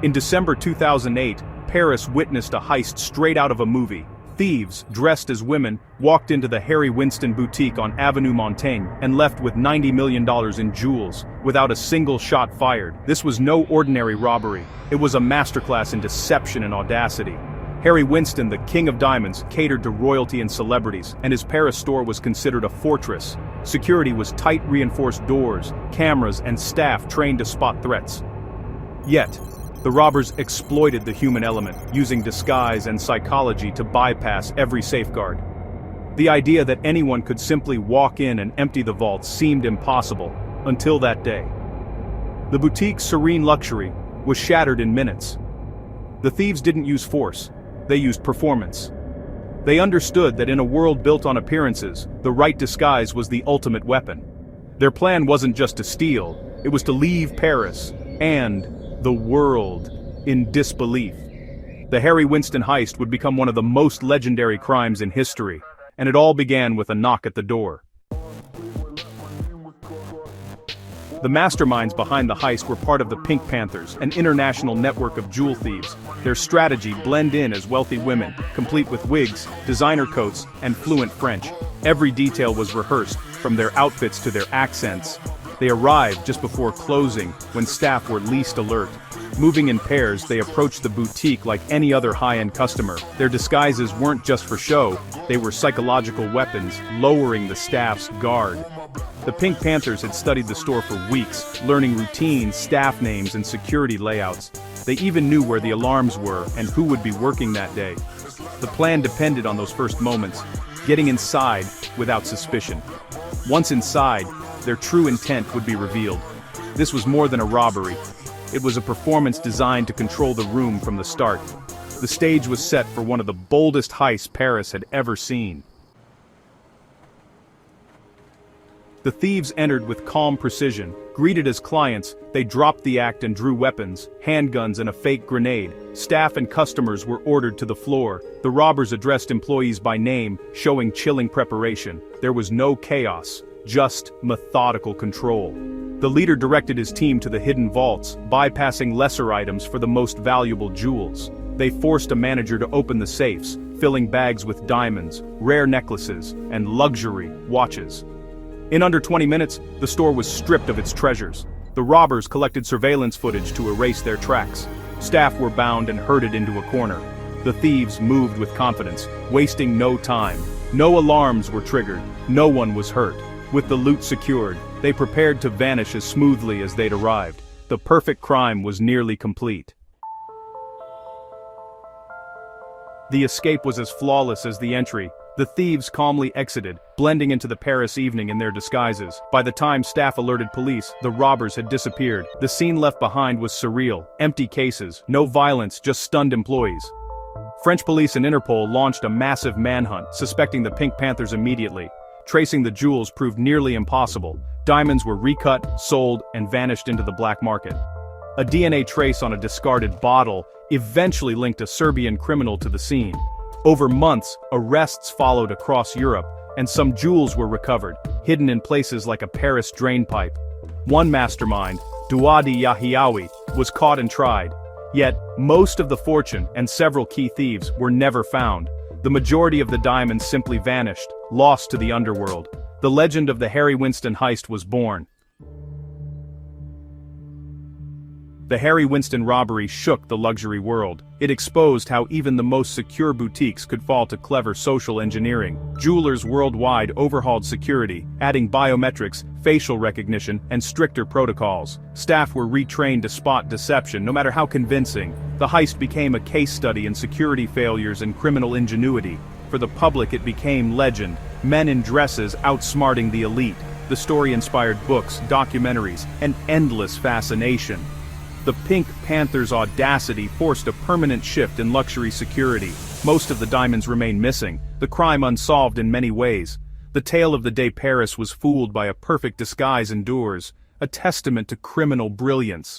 In December 2008, Paris witnessed a heist straight out of a movie. Thieves, dressed as women, walked into the Harry Winston boutique on Avenue Montaigne and left with $90 million in jewels, without a single shot fired. This was no ordinary robbery. It was a masterclass in deception and audacity. Harry Winston, the king of diamonds, catered to royalty and celebrities, and his Paris store was considered a fortress. Security was tight reinforced doors, cameras, and staff trained to spot threats. Yet, the robbers exploited the human element, using disguise and psychology to bypass every safeguard. The idea that anyone could simply walk in and empty the vault seemed impossible, until that day. The boutique's serene luxury was shattered in minutes. The thieves didn't use force, they used performance. They understood that in a world built on appearances, the right disguise was the ultimate weapon. Their plan wasn't just to steal, it was to leave Paris, and the world, in disbelief. The Harry Winston heist would become one of the most legendary crimes in history, and it all began with a knock at the door. The masterminds behind the heist were part of the Pink Panthers, an international network of jewel thieves. Their strategy blended in as wealthy women, complete with wigs, designer coats, and fluent French. Every detail was rehearsed, from their outfits to their accents. They arrived just before closing, when staff were least alert. Moving in pairs, they approached the boutique like any other high-end customer. Their disguises weren't just for show, they were psychological weapons, lowering the staff's guard. The Pink Panthers had studied the store for weeks, learning routines, staff names, and security layouts. They even knew where the alarms were and who would be working that day. The plan depended on those first moments, getting inside without suspicion. Once inside, their true intent would be revealed. This was more than a robbery. It was a performance designed to control the room from the start. The stage was set for one of the boldest heists Paris had ever seen. The thieves entered with calm precision. Greeted as clients, they dropped the act and drew weapons, handguns and a fake grenade. Staff and customers were ordered to the floor. The robbers addressed employees by name, showing chilling preparation. There was no chaos, just methodical control. The leader directed his team to the hidden vaults, bypassing lesser items for the most valuable jewels. They forced a manager to open the safes, filling bags with diamonds, rare necklaces, and luxury watches. In under 20 minutes, the store was stripped of its treasures. The robbers collected surveillance footage to erase their tracks. Staff were bound and herded into a corner. The thieves moved with confidence, wasting no time. No alarms were triggered, no one was hurt. With the loot secured, they prepared to vanish as smoothly as they'd arrived. The perfect crime was nearly complete. The escape was as flawless as the entry. The thieves calmly exited, blending into the Paris evening in their disguises. By the time staff alerted police, the robbers had disappeared. The scene left behind was surreal. Empty cases, no violence, just stunned employees. French police and Interpol launched a massive manhunt, suspecting the Pink Panthers immediately. Tracing the jewels proved nearly impossible. Diamonds were recut, sold, and vanished into the black market. A DNA trace on a discarded bottle eventually linked a Serbian criminal to the scene. Over months, arrests followed across Europe, and some jewels were recovered, hidden in places like a Paris drainpipe. One mastermind, Douadi Yahiaoui, was caught and tried. Yet, most of the fortune and several key thieves were never found. The majority of the diamonds simply vanished, lost to the underworld. The legend of the Harry Winston heist was born. The Harry Winston robbery shook the luxury world. It exposed how even the most secure boutiques could fall to clever social engineering. Jewelers worldwide overhauled security, adding biometrics, facial recognition, and stricter protocols. Staff were retrained to spot deception, no matter how convincing. The heist became a case study in security failures and criminal ingenuity. For the public, it became legend. Men in dresses outsmarting the elite. The story inspired books, documentaries, and endless fascination. The Pink Panthers' audacity forced a permanent shift in luxury security. Most of the diamonds remain missing, the crime unsolved in many ways. The tale of the day Paris was fooled by a perfect disguise endures, a testament to criminal brilliance.